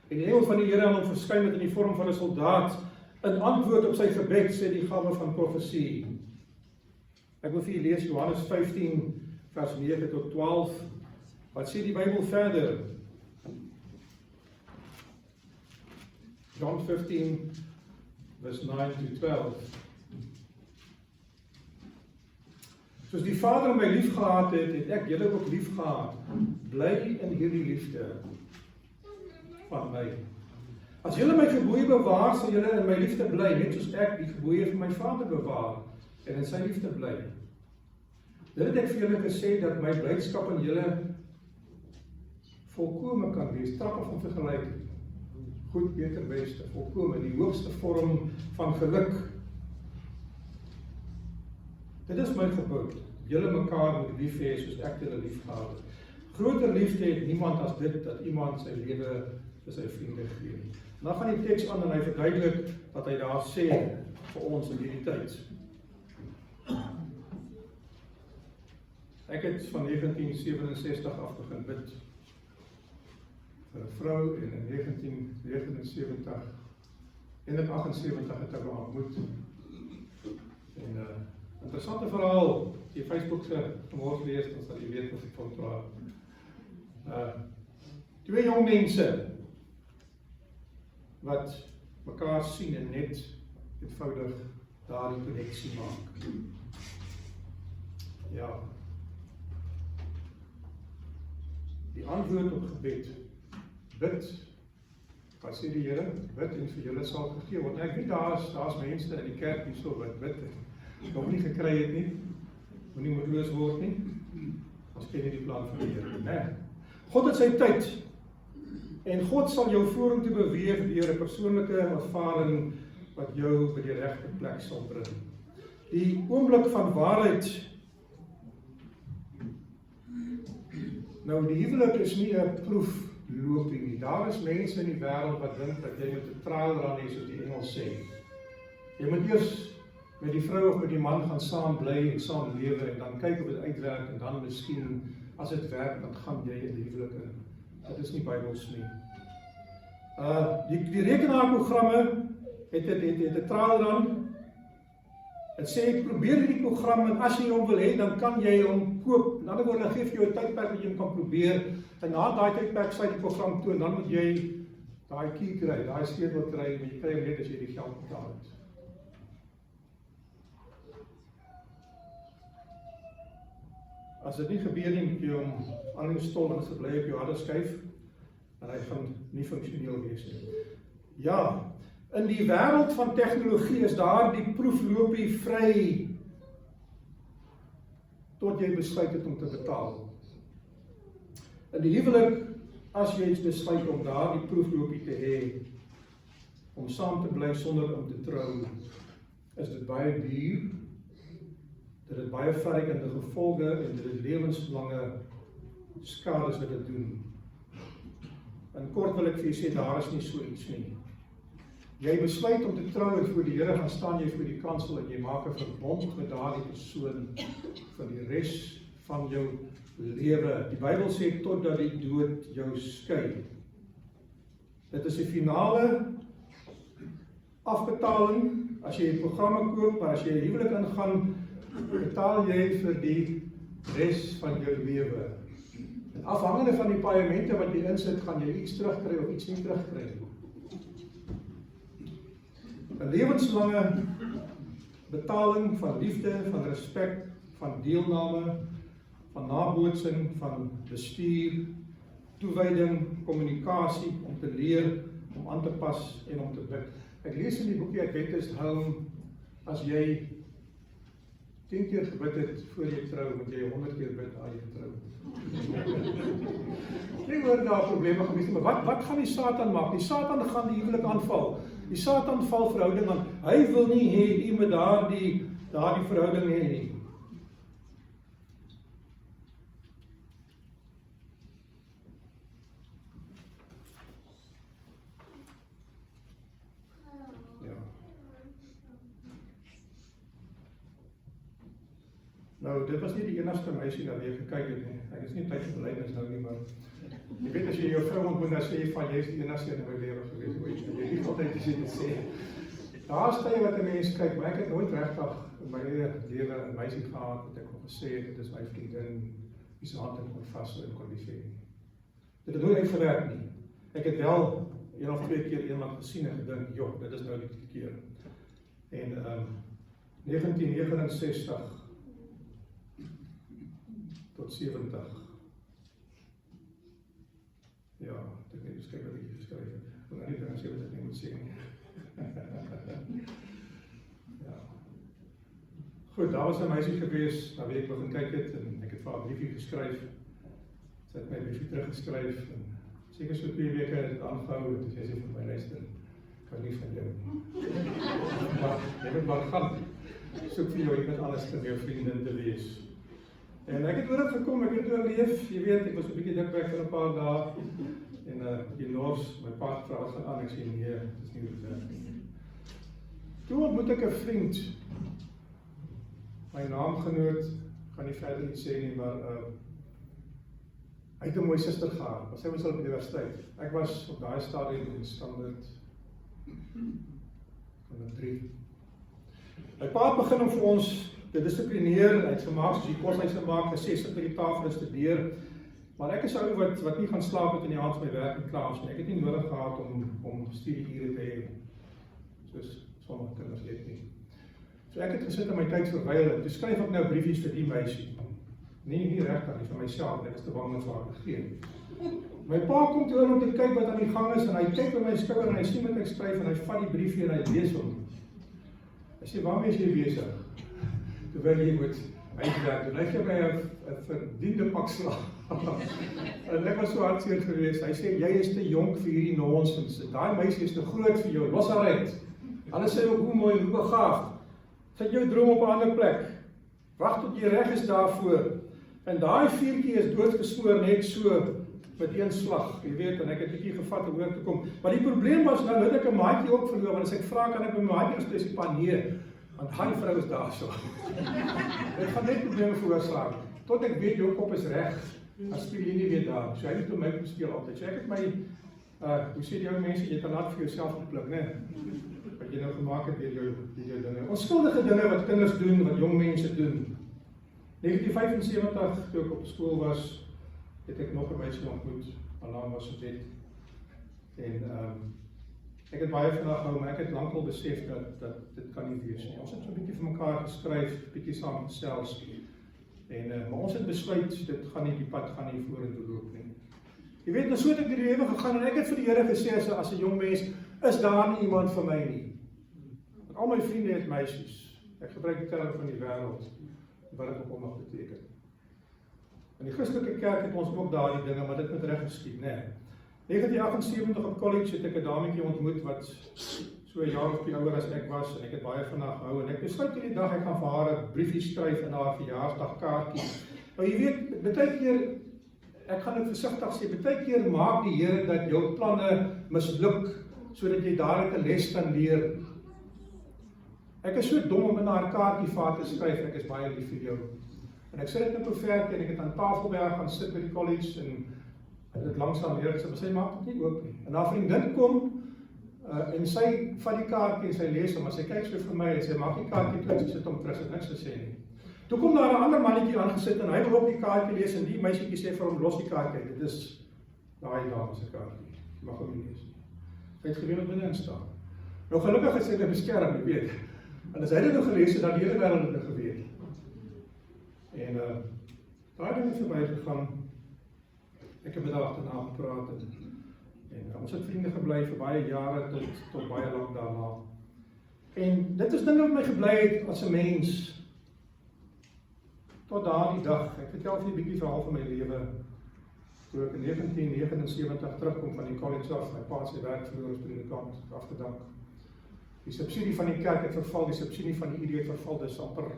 En die engel van die Here aan hom verskyn het in die vorm van 'n soldaat. In antwoord op sy gebed sê die gawe van profesie. Ek wil vir julle lees Johannes 15 vers 9 tot 12. Wat sê die Bybel verder? John 15 vers 9 to 12. Soos die Vader my lief gehad het, het ek julle ook lief gehad. Bly in hierdie liefde van my. As julle my gebooie bewaar, sal julle in my liefde bly, net soos ek die gebooie van my Vader bewaar en in sy liefde bly. Dit het ek vir julle gesê dat my blydskap in julle volkome kan wees, trappe van vergelyking. Goed, beter, beste, volkome, die hoogste vorm van geluk. Dit is my gebod. Julle mekaar moet lief hê soos ek julle lief gehad het. Groter liefde het niemand as dit, dat iemand sy lewe vir sy vriende gee. En dan gaan die teks aan en hy verduidelik wat hy daar sê vir ons in hierdie tyd. Ek het van 1967 af begin bid vir 'n vrou en in 1979 en in 78 het ek haar ontmoet. En interessante verhaal, die Facebook se vanmôre lees, dan sal jy weet wat ek van praat. Twee jong mense wat mekaar sien en net eenvoudig daardie koneksie maak. Ja. Die antwoord op gebed. Bid. Wat sê die Here? Bid en vir julle sal gegee word. Ek weet daar's mense in die kerk hierso wat bid het. Nog nie gekry het nie. Moenie moedeloos word nie. Ons ken nie die plan van die Here nie, né? God het sy tyd. En God sal jou vorentoe beweeg deur 'n persoonlike ervaring wat jou by die regte plek sal bring. Die oomblik van waarheid. Nou, die huwelik is nie 'n proefloopie nie. Daar is mense in die wêreld wat dink dat jy met 'n trial run hê, soos die Engels sê. Jy moet eers met die vrou of met die man gaan saam bly en saam lewe en dan kyk of dit uitwerk en dan miskien as dit werk, dan gaan jy in die huwelik in. Dit is nie Bybels nie. Die rekenaarprogramme het 'n trial run Het sê, probeer die program en as jy hom wil hê, dan kan jy hom koop. In ander woorde, dan gee vir jou 'n tydperk wat jy hom kan probeer. En na daai tydperk sluit die program toe en dan moet jy daai key kry, daai sleutel kry, en jy kry hom net as jy die geld betaal het. As dit nie gebeur nie, moet jy hom uninstall en gebly op jou harde skyf en hy gaan nie funksioneel wees nie. Ja, in die wêreld van tegnologie is daar die proefloopie vry tot jy besluit het om te betaal. In die huwelik, as jy besluit om daar die proefloopie te hê, om saam te bly sonder om te trou, is dit baie duur, dit het baie verrykende gevolge en dit het lewenslange skades wat dit doen. In kort wil ek vir jy sê, daar is nie so iets nie. Jy besluit om te trou en voor die Here gaan staan jy voor die kansel en jy maak 'n verbond met daardie persoon vir die res van jou lewe. Die Bybel sê totdat die dood jou skei. Dit is die finale afbetaling as jy programme koop, maar as jy 'n huwelik ingaan, betaal jy vir die res van jou lewe. En afhangende van die paemente wat jy insit, gaan jy iets terugkry of iets nie terugkry nie. 'n lewenslange betaling van liefde, van respek, van deelname, van nabootsing, van bestuur, toewyding, kommunikasie, om te leer, om aan te pas en om te bid. Ek lees in die boekie Adventist Home, as jy 10 keer gebid het voor jy trou, moet jy 100 keer bid as jy trou. Nie word daar probleme gewees, maar wat gaan die Satan maak? Die Satan gaan die huwelik aanval. Die Satan val verhouding aan. Hy wil nie hê jy moet daardie verhouding hê nie. Ja. Nou, dit was nie die enigste meisie dat jy gekyk het nie. Ek is nie tyd vir belydenis nou nie, maar jy weet as jy jou vrou ontmoet, dan sê jy van jy is die enigste in my lewe gewees, ooit, en jy nie altyd te sê. Daar is tye wat 'n mens kyk, maar ek het nooit regtig in my lewe 'n meisie gehad wat ek al gesê het, dit is my vriendin, wie se hand ek kon vashou en kon liefhê nie. Dit het nooit uitgewerk nie. Ek het wel 1 of 2 keer iemand gesien en gedink, joh, dit is nou die keer. En 1969 tot 70. Ja, ek het net geskryf wat ek geskryf het. Maar nie dan sê wat ek nie moet sê nie. Ja. Goed, daar was 'n meisie gewees, na wie ek begin kyk het en ek het vir haar 'n briefie geskryf. Sy het my briefie teruggeskryf en seker so 2 weke het dit aangehou en sy sê vir my, luister, ek hou nie van jou nie. Maar jy moet maar gaan. Soek vir jou iemand anders om jou vriendin te wees. En ek het oor dit gekom, ek het oorleef, jy weet, ek was 'n bietjie dik weg vir 'n paar dae, en die nors, my pa vra wat gaan aan, ek sê nee, dit is nie noodwendig nie. Toe ontmoet ek 'n vriend, my naamgenoot, gaan nie verder iets sê nie, maar hy het 'n mooi suster gehad, maar sy was al op die universiteit. Ek was op daai stadium in standaard 3. My pa het begin om vir ons te dissiplineer, hy het gemaak, soos die kos hy gemaak, gesê, sit by die tafel en studeer. Maar ek is ou wat nie gaan slaap het in die aand my werk en klaar is nie. Ek het nie nodig gehad om studieure te hê, soos sommige kinders het nie. So ek het gesit en my tyd verwyl en toe skryf ek nou briefies vir die meisie. Nie regtig nie, vir myself, ek is te bang om vir haar te gee. My pa kom toe in om te kyk wat aan die gang is en hy kyk by my skouer en hy sien wat ek skryf en hy vat die briefie en hy lees hom. Hy sê, waarmee is jy besig? Terwyl jy moet uitwerk, en hy gee my 'n verdiende pak slaag. En ek was so hartseer geweest. Hy sê, jy is te jonk vir hierdie nonsens. Daai meisie is te groot vir jou, los haar uit. Anders sê ook hoe mooi en hoe begaafd. Sit jou droom op 'n ander plek. Wag tot jy reg is daarvoor. En daai vuurtjie is doodgespoor net so met een slag, jy weet, en ek het 'n bietjie gevat om oor te kom. Maar die probleem was nou dat ek 'n maatjie ook verloor, want as ek vra kan ek my maatjie spesifiek pa nee, want daai vrou is daar so. Dit gaan net probleme veroorsaak. Tot ek weet jou kop is reg. As speel jy nie weer daar. So hy moet met my speel altyd. So ek het Hoe sê die ou mense, jy kan laat vir jouself gepluk, né? Wat jy nou gemaak het deur jou dinge. Onskuldige dinge wat kinders doen, wat jong mense doen. 1975, toe ek op skool was, het ek nog 'n meisie ontmoet, haar naam was Suzette. En ek het baie vandag gehou, maar ek het lankal besef dat dit kan nie wees nie. Ons het so 'n bietjie vir mekaar geskryf, bietjie saam gesels. En maar ons het besluit, dit gaan nie, die pad gaan nie vorentoe loop nie. Jy weet, nou so het ek die lewe gegaan en ek het vir die Here gesê as 'n jong mens, is daar nie iemand vir my nie. Want al my vriende het meisies. Ek gebruik die term van die wêreld, wat dit ook al mag beteken. In die Christelike kerk het ons ook daardie dinge, maar dit moet reg geskied, né? 1978 op college het ek 'n dametjie ontmoet wat so 'n jaar of 2 ouer as ek was en ek het baie van haar gehou en ek besluit hierdie dag ek gaan vir haar 'n briefie skryf in haar verjaarsdagkaartjie. Maar jy weet, baie keer, ek gaan dit versigtig sê, baie keer maak die Here dat jou planne misluk sodat jy daaruit 'n les kan leer. Ek is so dom om in haar kaartjie vir haar te skryf, ek is baie lief vir jou. En ek sit dit in Proverke en ek het aan Tafelberg gaan sit by die college en ek het langsaam leer gesê, maar sy maak dit nie oop nie. En haar vriendin kom en sy vat die kaartjie en sy lees hom, maar sy kyk so vir my en sy maak die kaartjie toe en sy sit hom terug, sy het niks gesê nie. Toe kom daar 'n ander mannetjie aangesit en hy wil ook die kaartjie lees en die meisietjie sê vir hom, los die kaartjie, dit is daai dame se kaartjie, jy mag hom nie lees nie. Sy het geweet wat binne staan. Nou gelukkig het sy dit beskerm, jy weet. En as hy dit nou gelees het, dan die hele wêreld het geweet. En daai ding het verby gegaan. Ek het met haar agterna gepraat en ons het vriende gebly vir baie jare tot baie lank daarna. En dit is dinge wat my gebly het as 'n mens. Tot daardie dag, ek vertel vir 'n bietjie verhaal van my lewe. Toe ek in 1979 terugkom van die college af, my pa se werk verloor as predikant, afgedank. Die subsidie van die kerk het verval, die subsidie van die ID het verval, dis amper,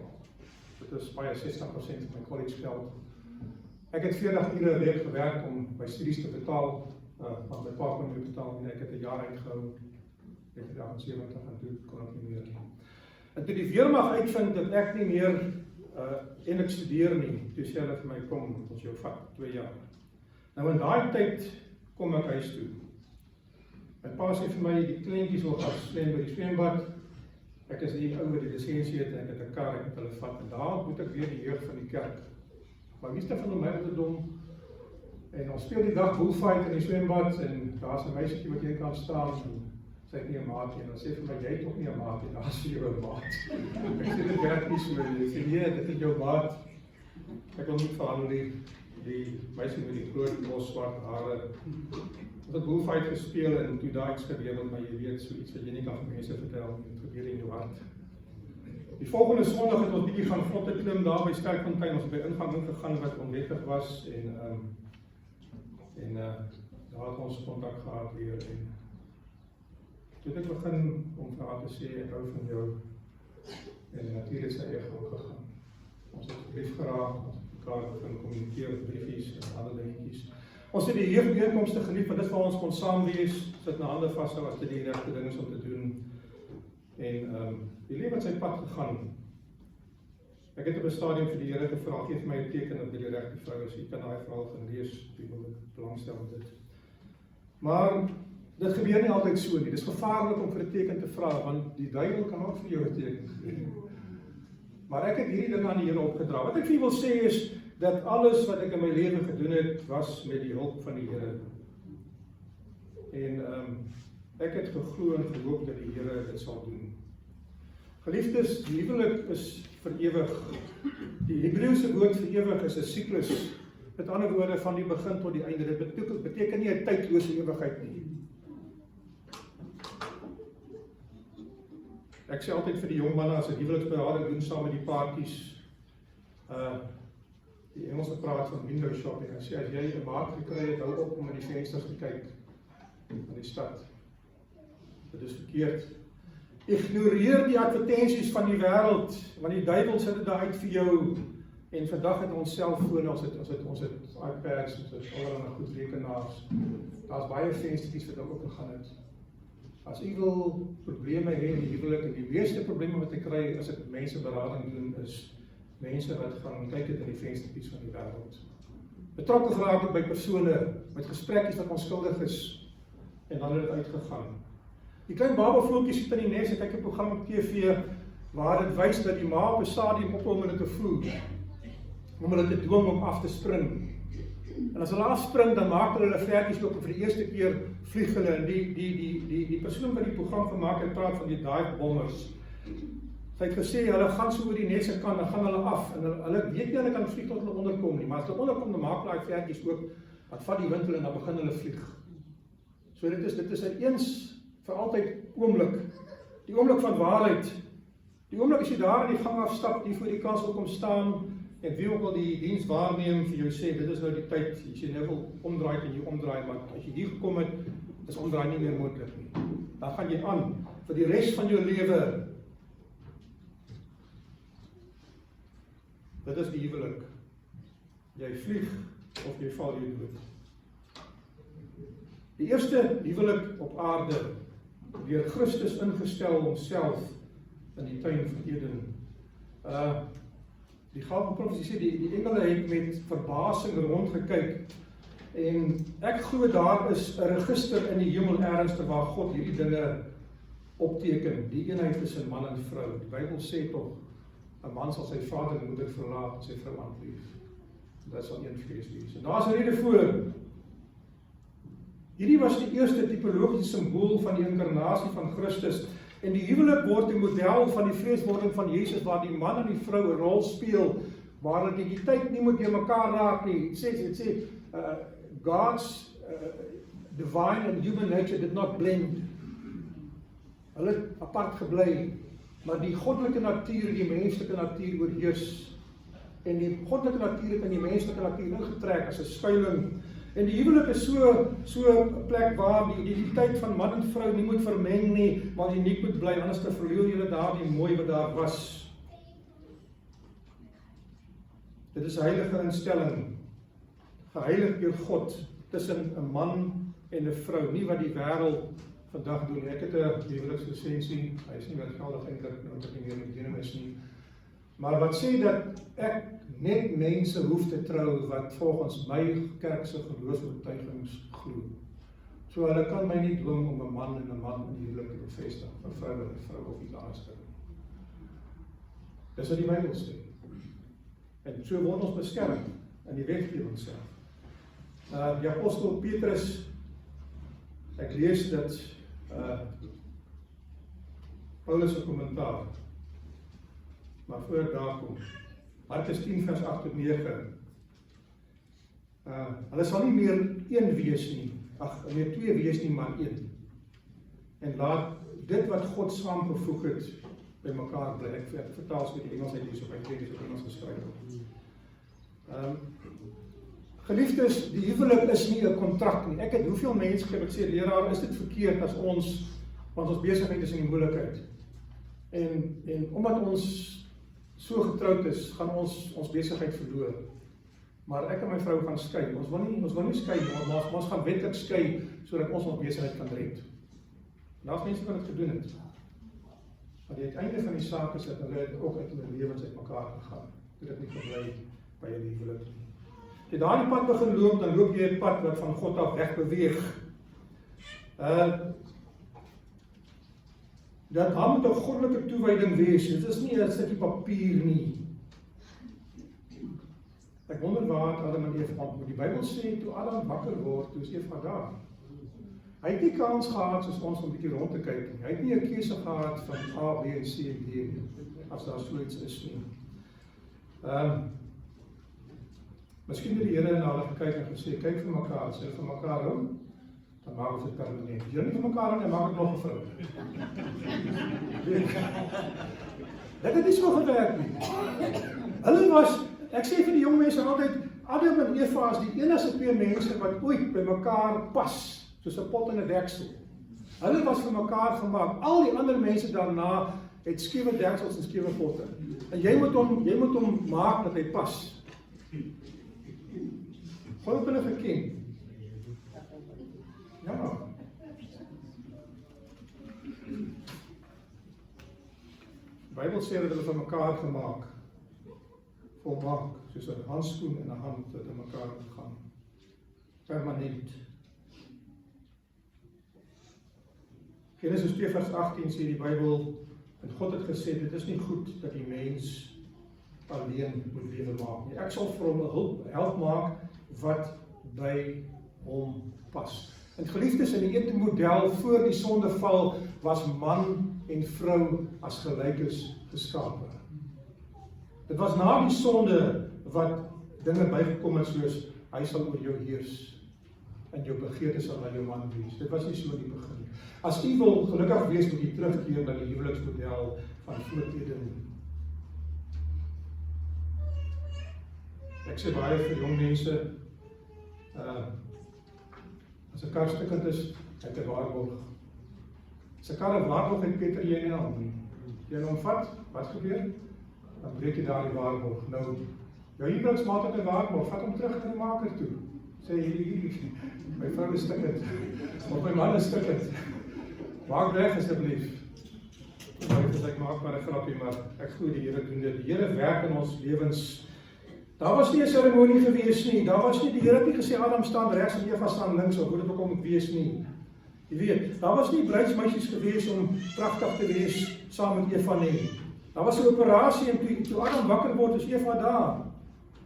dit is baie 60% van my college geld. Ek het 40 ure 'n week gewerk om my studies te betaal, want my pa kon nie betaal nie, ek het 'n jaar uitgehou, ek het 78 en toe kon ek nie meer. En toe die weermag uitvind dat ek nie meer en ek studeer nie, toe sê hulle vir my, kom, ons jou vat, 2 jaar. Nou in daai tyd kom ek huis toe. My pa sê vir my, die kleintjies wil gaan swem by die swembad. Ek is die ou wat die lisensie het en ek het 'n kar, ek het hulle vat. En daar moet ek weer die jeug van die kerk. Maar wie is van my wat te dom? En ons speel die dag bullfight in die swembad en daar's 'n meisietjie wat een kant staan en sy het nie 'n maat nie. En dan sê vir my, jy het ook nie 'n maat nie, daar's vir jou 'n maat. Ek sê dit werk nie so nie. Ek sê nee, dit is jou maat. Ek wil nie verhandel die meisie met die groot mos swart hare. Ons het bullfight gespeel en toe daai iets gebeur wat, maar jy weet, so iets wat jy nie kan vir mense vertel nie, dit gebeur in jou hart. Die volgende Sondag het ons bietjie gaan vlotte klim daar by Sterkfontein, ons het by ingang ingegaan wat onwettig was en daar het ons kontak gehad weer en toe het ek begin om vir haar te sê, ek hou van jou en natuurlik sy eie gang gegaan. Ons het brief geraak, ons het mekaar begin kommunikeer, briefies en ander dingetjies. Ons het die jeugbyeenkomste geniet, want dit vir ons kon saam wees, sit na hande vashou as dit die regte ding is om te doen. En die lewe het sy pad gegaan. Ek het op 'n stadium vir die Here gevra, gee vir my 'n teken dat dit die regte vrou is. Jy kan daai verhaal gaan lees, wie wil belangstel in dit. Maar dit gebeur nie altyd so nie. Dis gevaarlik om vir 'n teken te vra, want die duiwel kan ook vir jou 'n teken gee. Maar ek het hierdie ding aan die Here opgedra. Wat ek vir julle wil sê is dat alles wat ek in my lewe gedoen het, was met die hulp van die Here. En ek het geglo en gehoop dat die Here dit sal doen. Geliefdes, die huwelik is vir ewig. Die Hebreëse woord vir ewig is 'n siklus. Met ander woorde, van die begin tot die einde. Dit beteken nie 'n tydlose ewigheid nie. Ek sê altyd vir die jong manne as 'n huweliksberading doen saam met die paartjies, die Engelse praat van window shopping. Ek sê as jy 'n maat gekry het, hou op om in die vensters te kyk van die stad. Dit is verkeerd. Ignoreer die advertensies van die wêreld, want die duiwel sit dit daar uit vir jou. En vandag het ons selfone, ons het iPads, ons het allerlei goed rekenaars. Daar's baie venstertjies wat ook gegaan het. As u wil probleme hê in die huwelik, en die meeste probleme wat ek kry as ek mense berading doen, is mense wat gaan kyk het in die venstertjies van die wêreld. Betrokke geraak by persone, met gesprekkies wat onskuldig is, en dan het uitgegaan. Die klein babavoeltjie sit in die nes, ek kyk 'n program op TV, waar dit wys dat die ma op 'n stadium ophou om hulle te voer, om hulle te dwing om af te spring. En as hulle afspring, dan maak hulle vlekkies oop, en vir die eerste keer vlieg hulle, en die persoon wat die program gemaak het, praat van die dive bombers. Sy het gesê, hulle gaan so oor die nesse kant, dan gaan hulle af, en hulle weet nie hulle kan vlieg tot hulle onderkom nie, maar as hulle onderkom, dan maak hulle die vlekkies oop, dan vat die wind hulle, en dan begin hulle vlieg. So dit is 'n eens vir altyd oomblik, die oomblik van waarheid. Die oomblik as jy daar in die gang afstap, die voor die kansel kom staan, en wie ook al die diens waarneem vir jou sê, dit is nou die tyd, as jy nou wil omdraai, kan jy omdraai, maar as jy hier gekom het, is omdraai nie meer moontlik nie. Dan gaan jy aan, vir die res van jou lewe. Dit is die huwelik. Jy vlieg, of jy val jy dood. Die eerste huwelik op aarde, deur Christus ingestel homself in die tuin van Eden. Die Gawe profesie sê, die engele het met verbasing rondgekyk, en ek glo daar is 'n register in die hemel ergens waar God hierdie dinge opteken, die eenheid tussen man en vrou. Die Bybel sê tog, 'n man sal sy vader en moeder verlaat en sy vrou aanlief. Dit sal een vlees wees. En daar's 'n rede voor. Hierdie was die eerste tipologiese simbool van die inkarnasie van Christus, en die huwelik word die model van die vleeswording van Jesus, waar die man en die vrou 'n rol speel, waar hulle die tyd nie moet deur mekaar raak nie. Het sê God's divine and human nature did not blend. Hulle het apart gebly, maar die goddelike natuur, die menslike natuur oorheers, en die goddelike natuur het in die menslike natuur ingetrek as 'n skuiling. En die huwelik is so 'n plek waar die identiteit van man en vrou nie moet vermeng nie, maar uniek moet bly, anders te verloor julle daar die mooi wat daar was. Dit is 'n heilige instelling, geheilig deur God, tussen 'n man en 'n vrou, nie wat die wêreld vandag doen. Ek het 'n huwelikslisensie, hy is nie meer geldig eintlik, nou dat ek nie meer met bediening is nie. Maar wat sê dat ek net mense hoef te trou wat volgens my kerkse geloofsbetuigings glo. So hulle kan my nie dwing om 'n man en 'n man in die huwelik te bevestig, 'n vrou en 'n vrou of iets anders te doen. Dis wat die Bybel sê. En so word ons beskerm in die wetgewing self. Die apostel Petrus, ek lees dit Paulus se kommentaar. Maar voor ek daar kom, Markus 10 vers 8 tot 9. Hulle sal nie meer een wees nie, meer twee wees nie, maar een. En laat dit wat God saamgevoeg het, by mekaar bly. Ek vertaal so die Engels uit hier, so ek weet dis op Engels geskryf. Geliefdes, die huwelik is nie 'n kontrak nie. Ek het hoeveel mense gehoor wat sê, leraar, is dit verkeerd as ons, want ons besigheid is in die moeilikheid. En omdat ons so getroud is, gaan ons besigheid verloor. Maar ek en my vrou gaan skei. Ons wil nie skei nie, maar ons gaan wetlik skei sodat ons besigheid kan red. Daar's mense wat dit gedoen het. Maar die uiteinde van die saak is dat hulle ook uit hulle lewens uit mekaar gegaan. Dit nie gebly by 'n huwelik nie. As jy daardie pad begin loop, dan loop jy 'n pad wat van God af weg beweeg. Dat daar moet 'n goddelike toewyding wees. Dit is nie 'n stukkie papier nie. Ek wonder waar Adam en Eva ontmoet. Die Bybel sê, toe Adam wakker word, toe is Eva daar. Hy het nie kans gehad soos ons om 'n bietjie rond te kyk nie. Hy het nie 'n keuse gehad van A, B en C en D nie, as daar so iets is nie. Miskien het die Here na hulle gekyk en gesê, kyk vir mekaar, as julle vir mekaar hou, dan maak ons dit permanent. As julle nie vir mekaar hou, dan maak ek nog 'n vrou. Dit het nie so gewerk nie. Hulle was, ek sê vir die jong mense altyd, Adam en Eva is die enigste twee mense wat ooit by mekaar pas, soos 'n pot en 'n deksel. Hulle was vir mekaar gemaak. Al die ander mense daarna het skewe deksels en skewe potte. En jy moet hom maak dat hy pas. God het hulle geken. Ja. Die Bybel sê dat hulle vir mekaar gemaak, volmaak, soos 'n handskoen en 'n hand wat in mekaar gaan. Permanent. Genesis 2 vers 18 sê die Bybel, en God het gesê, dit is nie goed dat die mens alleen moet lewe maak nie. Ek sal vir hom 'n help maak wat by hom pas. En geliefdes, in die Eden model voor die sondeval was man en vrou as gelykes geskape. Dit was na die sonde wat dinge bygekom het soos, hy sal oor jou heers, en jou begeerte sal na jou man wees. Dit was nie so in die begin nie. As u wil gelukkig wees, moet u terugkeer na die huweliksmodel van voor Eden. Ek sê baie vir jong mense, as 'n kar stukkend is, het 'n waarborg. As 'n kar 'n waarborg het, Peter, jy nie al nie. Jy hom vat, wat gebeur? Dan breek jy daar die waarborg. Nou, jou huweliksmaat het 'n waarborg, vat hom terug na die maker toe. Sê hier, my vrou is stukkend, of my man is stukkend. Maak weg asseblief. Ek maak maar 'n grapie, maar ek glo die Here doen dit. Die Here werk in ons lewens. Daar was nie 'n seremonie gewees nie. Daar was nie, die Here het nie gesê Adam staan regs en Eva staan links, of hoe dit ook al moet wees nie. Jy weet, daar was nie bruidsmeisies gewees om pragtig te wees saam met Eva nie. Daar was 'n operasie en toe Adam wakker word, is Eva daar.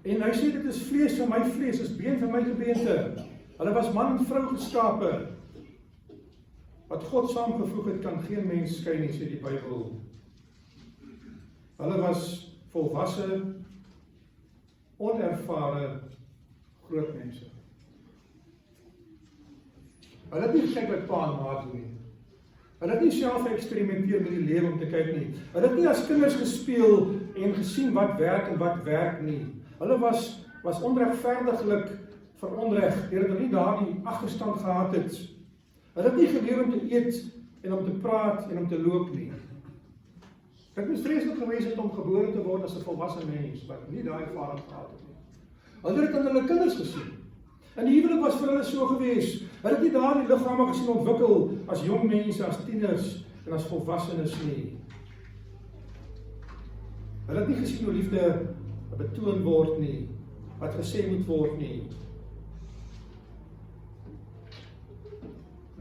En hy sê dit is vlees van my vlees, is been van my gebeente. Hulle was man en vrou geskape. Wat God saamgevoeg het, kan geen mens skei nie, sê die Bybel. Hulle was volwasse, onervare groot mense. Hulle het nie gekyk wat pa en ma doen nie. Hulle het nie self geëksperimenteer met die lewe om te kyk nie. Hulle het nie as kinders gespeel en gesien wat werk en wat werk nie. Hulle was onregverdiglik vir onreg, deur hulle nie daardie agterstand gehad het. Hulle het nie geleer om te eet en om te praat en om te loop nie. Dit moes vreeslik gewees het om gebore te word as 'n volwasse mens, wat nie daai ervaring gehad het nie. Hulle het aan hulle kinders gesien. En die huwelik was vir hulle so gewees. Hulle het nie daardie liggame gesien ontwikkel as jong mense, as tieners en as volwassenes nie. Hulle het nie gesien hoe liefde betoon word nie, wat gesê moet word nie.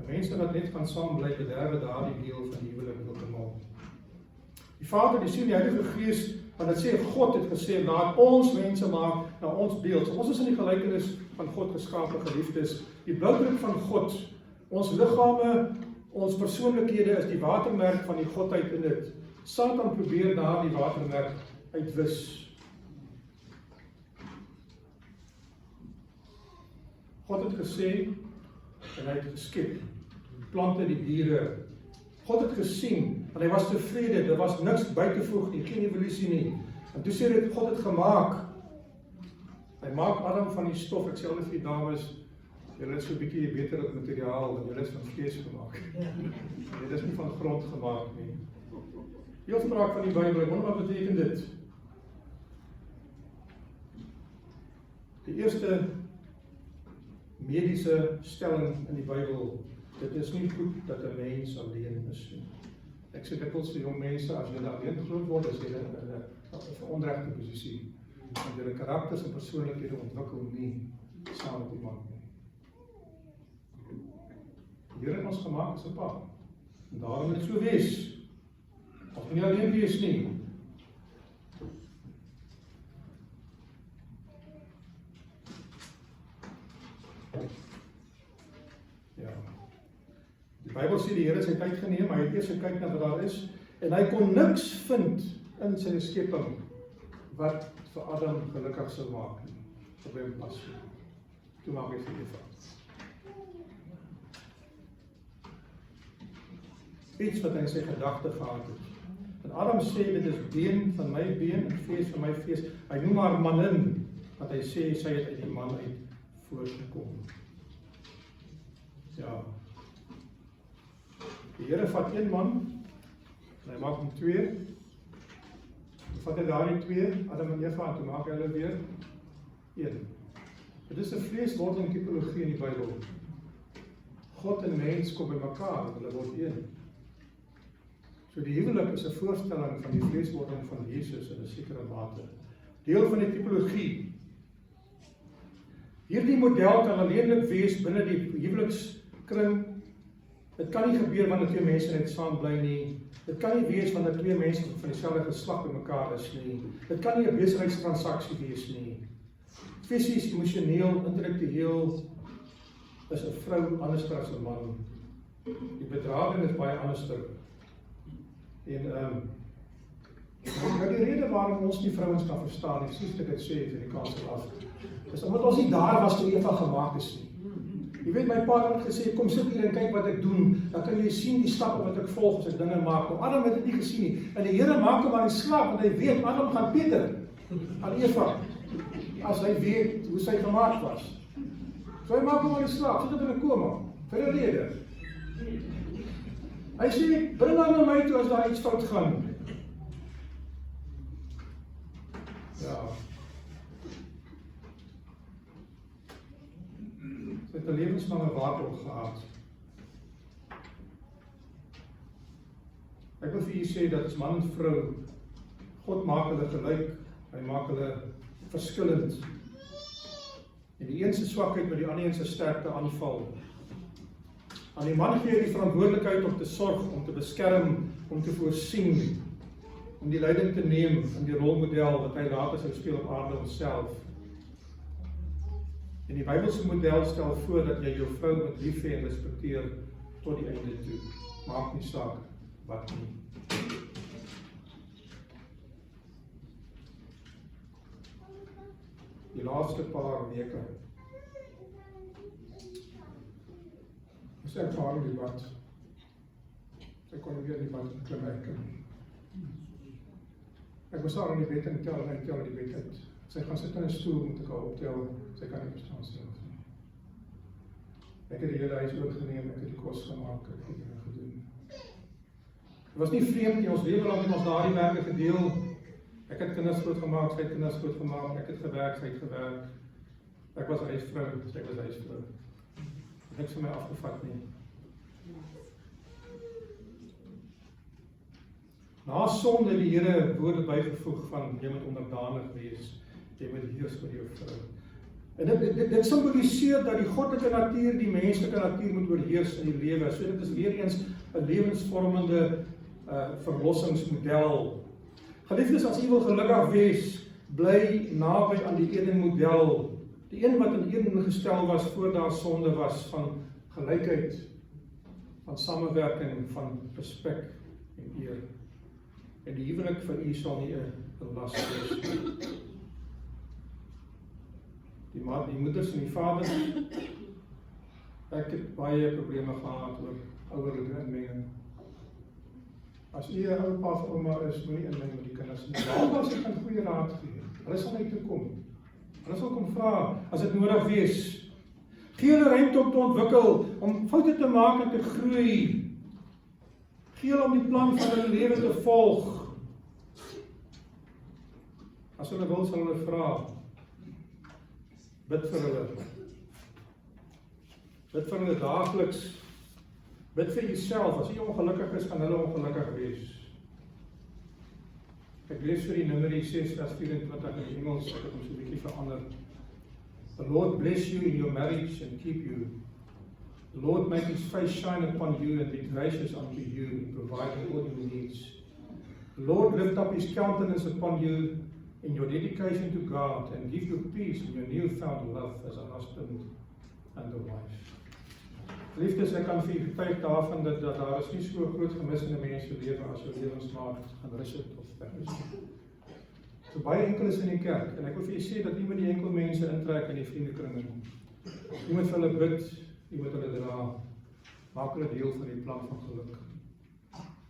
Mense wat net van saam bly, bederwe daardie deel van die huwelik heeltemal. Die Vader, die Seun, die Heilige Gees, want dit sê God het gesê, laat ons mense maak na ons beeld. So, ons is in die gelykenis van God geskape, geliefdes. Die blauwdruk van God, ons liggame, ons persoonlikhede is die watermerk van die Godheid in dit. Satan probeer daar die watermerk uitwis. God het gesê, en hy het geskep, plante, die diere. God het gesien, en hy was tevrede, daar was niks by te voeg nie, geen evolusie nie. En toe sê dit, God het gemaak. Hy maak Adam van die stof, ek sê al vir die dames, julle is so 'n bietjie beter op materiaal, want julle is van vlees gemaak. Dit is nie van grond gemaak nie. Beeldspraak van die Bybel, wat beteken dit? Die eerste mediese stelling in die Bybel, dit is nie goed dat 'n mens alleen is nie. Ek sê dikwels vir jong mense, as julle alleen groot word, is julle in 'n onregte posisie. Want julle karakters en persoonlikhede ontwikkel nie saam met iemand nie. Die Here het ons gemaak as 'n pa. En daarom moet dit so wees. Ons moet nie alleen wees nie. Ja. Die Bybel sê die Here het sy tyd geneem, hy het eers gekyk na wat daar is, en hy kon niks vind in sy skepping wat vir Adam gelukkig sou maak nie. Op hom pas. Toe maak hy vir Eva. Iets wat hy in sy gedagte gehad het. En Adam sê, dit is been van my been en vlees van my vlees. Hy noem haar manin, want hy sê, sy het uit die man uit voortgekom. Ja. Die Here vat een man, en hy maak hom twee. Dan vat hy daardie twee, Adam en Eva, en toe maak hy hulle weer een. Dit is 'n vleeswording typologie in die Bybel. God en mens kom by mekaar, en hulle word een. So die huwelik is 'n voorstelling van die vleeswording van Jesus in 'n sekere mate. Deel van die typologie. Hierdie model kan alleenlik wees binne die huwelikskring Dit kan nie gebeur wanneer twee mense net saam bly nie. Dit kan nie wees wanneer twee mense van dieselfde geslag by mekaar is nie. Dit kan nie 'n besigheidstransaksie wees nie. Fisies, emosioneel, intellektueel is 'n vrou anders as 'n man. Die bedraging is baie anderster. En die rede waarom ons nie vrouens kan verstaan nie, soos ek dit sê vir die kansel af, is omdat ons nie daar was toe Eva gemaak is nie. Jy weet, my pa het gesê, kom sit hier en kyk wat ek doen, dan kan jy sien die stappe wat ek volg as ek dinge maak. Nou, Adam het dit nie gesien nie, en die Here maak hom aan die slaap, want hy weet, Adam gaan beter aan Eva, as hy weet hoe sy gemaak was. So hy maak hom aan die slaap, sit dit in 'n koma, vir 'n rede. Hy sê, bring haar na my toe as daar iets fout gaan. Ja. Sy het 'n lewenslange wortel gehad. Ek wil vir u sê dat as man en vrou, God maak hulle gelyk, hy maak hulle verskillend. En die een se swakheid met die ander een se sterkte aanval. Aan die man gee hy die verantwoordelikheid om te sorg, om te beskerm, om te voorsien, om die leiding te neem in die rolmodel wat hy later sou speel op aarde homself. En die Bybelse model stel voor dat jy jou vrou moet lief hê en respekteer tot die einde toe. Maak nie saak wat nie. Die laaste paar weke is ek vir die bad. Sy kon weer die bad klim ek. Ek was daar in die bed en tel die bed uit. Sy gaan sit in 'n stoel, moet ek haar optel, sy kan nie verstaan self nie. Ek het die hele huis oorgeneem, ek het die kos gemaak, ek het dinge gedoen. Dit was nie vreemd nie, ons lewe lang het ons daardie werke gedeel. Ek het kinders grootgemaak, sy het kinders grootgemaak, ek het gewerk, sy het gewerk. Ek was huisvrou, sy was huisvrou. Niks van my afgevat nie. Na sonde het die Here woorde bygevoeg van jy moet onderdanig wees, jy moet heers oor jou vrou. En dit simboliseer dat die goddelike natuur die menslike natuur moet oorheers in die lewe. So dit is weer eens 'n lewensvormende verlossingsmodel. Geliefdes, as u wil gelukkig wees, bly naby aan die Eden-model. Die een wat in Eden gestel was voor daar sonde was, van gelykheid, van samewerking, van respek en eer. En die huwelik vir u sal nie 'n las wees nie. Die moeders en die vaders, ek het baie probleme gehad oor ouerlike inmenging. As u 'n oupa of ouma is, moenie inmeng met die kinders nie. Behalwe as jy kan goeie raad gee. Hulle sal net toe kom. Hulle sal kom vra as dit nodig wees. Gee hulle ruimte om te ontwikkel, om foute te maak en te groei. Gee hulle om die plan van hulle lewe te volg. As hulle wil, sal hulle vra. Bid vir hulle. Bid vir hulle daagliks. Bid vir jouself. As jy ongelukkig is, gaan hulle ongelukkig wees. Ek lees vir die Numeri 6:24 in Engels, ek het hom so 'n bietjie verander. The Lord bless you in your marriage and keep you. The Lord make his face shine upon you and be gracious unto you and provide all your needs. The Lord lift up his countenance upon you in your dedication to God and give you peace in your newfound love as a husband and a wife. Liefdes, ek kan vir u getuig daarvan dat daar is nie so groot gemis in 'n mens se lewe as jou lewensmaat gaan rus het of weg is. So baie enkel is in die kerk en ek wil vir u sê dat u moet die enkel mense intrek in die vriendekring in. U moet vir hulle bid, u moet hulle dra, maak hulle deel van die plan van geluk.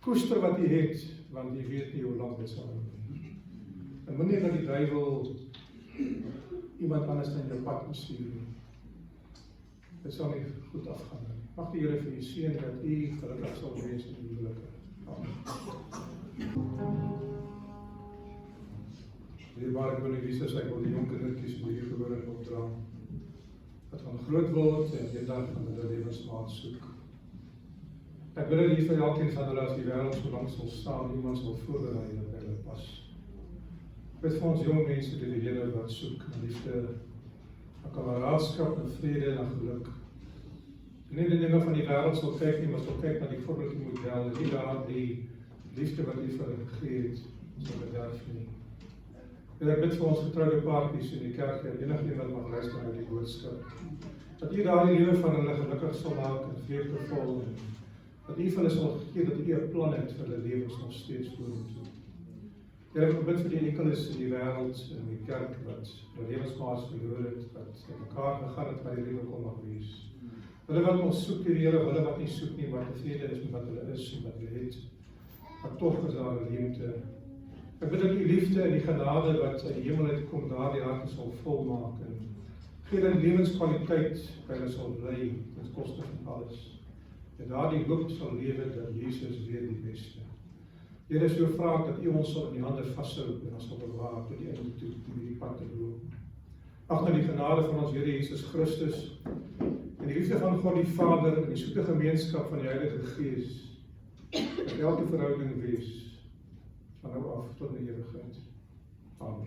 Koester wat u het, want u weet nie hoe lank dit sal hou nie. En moenie dat die duiwel iemand anders in jou pad bestuur nie. Dit sal nie goed afgaan nie. Mag die Here vir u seën dat u gelukkig sal wees in die huwelike. Amen. Dierbare koning Jesus, ek wil die jong kindertjies by u gehoor en opdra. Dat gaan groot word en eendag van hulle lewensmaat soek. Ek wil hier vir elkeen van hulle as die wêreld so lank sal staan, iemand sal voorberei dat by hulle pas. Ek bid vir ons jong mense die Here wat soek na liefde, na kameraadskap, na vrede en na geluk. Nie die dinge van die wêreld sal kyk nie, maar sal kyk na die godelike model, nie daar die liefde wat U vir hulle gegee het, sal bederf nie. Ek bid vir ons getroude paartjies in die kerk, en enige wat mag luister na die boodskap, dat U daardie lewe van hulle gelukkig sal maak en vreugdevol, en dat U vir hulle sal gee, dat U 'n plan het vir hulle lewens nog steeds vorentoe. Here, ek bid vir die enkeles in die wêreld, in die kerk, wat hulle lewensmaats verloor het, wat mekaar gegaan het waar die lewe kon mag wees. Hulle wat ons soek, die Here, hulle wat nie soek nie, maar tevrede is met wat hulle is en wat hulle het, maar tog is daar 'n leemte. Ek bid dat U liefde en die genade wat uit die hemel uitkom, daardie harte sal volmaak en gee dat lewenskwaliteit by hulle sal bly ten koste van alles. En daardie hoop sal lewe dat Jesus weer die beste. Here, so vra ek dat U ons sal in die hande vashou en ons sal bewaar tot die einde toe om hierdie pad te loop. Ag nou die genade van ons Here Jesus Christus en die liefde van God die Vader en die soete gemeenskap van die Heilige Gees in elke verhouding wees van nou af tot in die ewigheid. Amen.